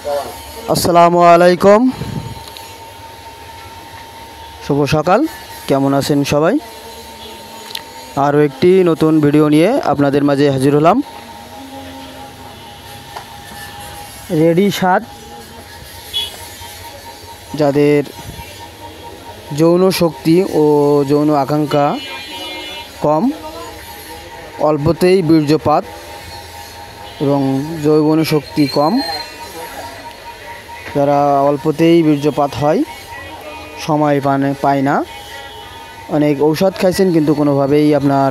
আসসালামু আলাইকুম, শুভ সকাল। কেমন আছেন সবাই? আরও একটি নতুন ভিডিও নিয়ে আপনাদের মাঝে হাজির হলাম। রেডি স্বাদ, যাদের যৌন শক্তি ও যৌন আকাঙ্ক্ষা কম, অল্পতেই বীর্যপাত এবং যৌবন শক্তি কম, যারা অল্পতেই বীর্যপাত হয়, সময় পায় না, অনেক ঔষধ খাইছেন কিন্তু কোনোভাবেই আপনার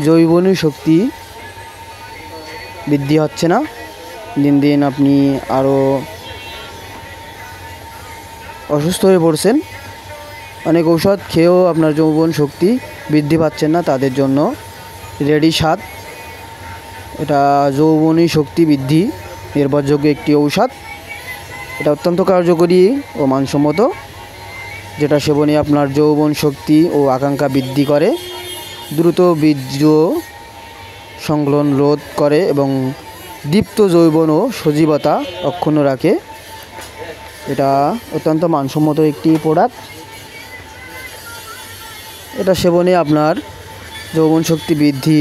যৌবনী শক্তি বৃদ্ধি হচ্ছে না। দিন দিন আপনি আরও অসুস্থ হয়ে পড়ছেন। অনেক ঔষধ খেয়েও আপনার যৌবন শক্তি বৃদ্ধি পাচ্ছেন না। তাদের জন্য রেডি স্বাদ, এটা যৌবনী শক্তি বৃদ্ধি নির্ভরযোগ্য একটি ঔষধ। এটা অত্যন্ত কার্যকরী ও মানসম্মত, যেটা সেবনে আপনার যৌবন শক্তি ও আকাঙ্ক্ষা বৃদ্ধি করে, দ্রুত বীর্য সংকলন রোধ করে এবং দীপ্ত যৌবন ও সজীবতা অক্ষুণ্ণ রাখে। এটা অত্যন্ত মানসম্মত একটি প্রোডাক্ট। এটা সেবনে আপনার যৌবন শক্তি বৃদ্ধি,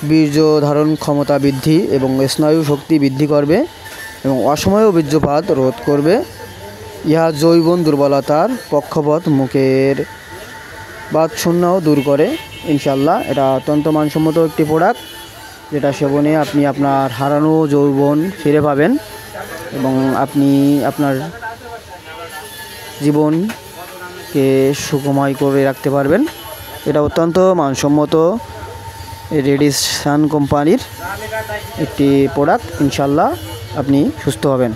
বীর্য ধারণ ক্ষমতা বৃদ্ধি এবং স্নায়ু শক্তি বৃদ্ধি করবে এবং অসময়ে বীর্যপাত রোধ করবে। ইহা যৌবন দুর্বলতার পক্ষপাত, মুখের বাতশূন্যও দূর করে ইনশাল্লাহ। এটা অত্যন্ত মানসম্মত একটি প্রোডাক্ট, যেটা সেবনে আপনি আপনার হারানো যৌবন ফিরে পাবেন এবং আপনি আপনার জীবনকে সুখময় করে রাখতে পারবেন। এটা অত্যন্ত মানসম্মত রেডিসান কোম্পানির একটি প্রোডাক্ট। ইনশাল্লাহ আপনি সুস্থ হবেন।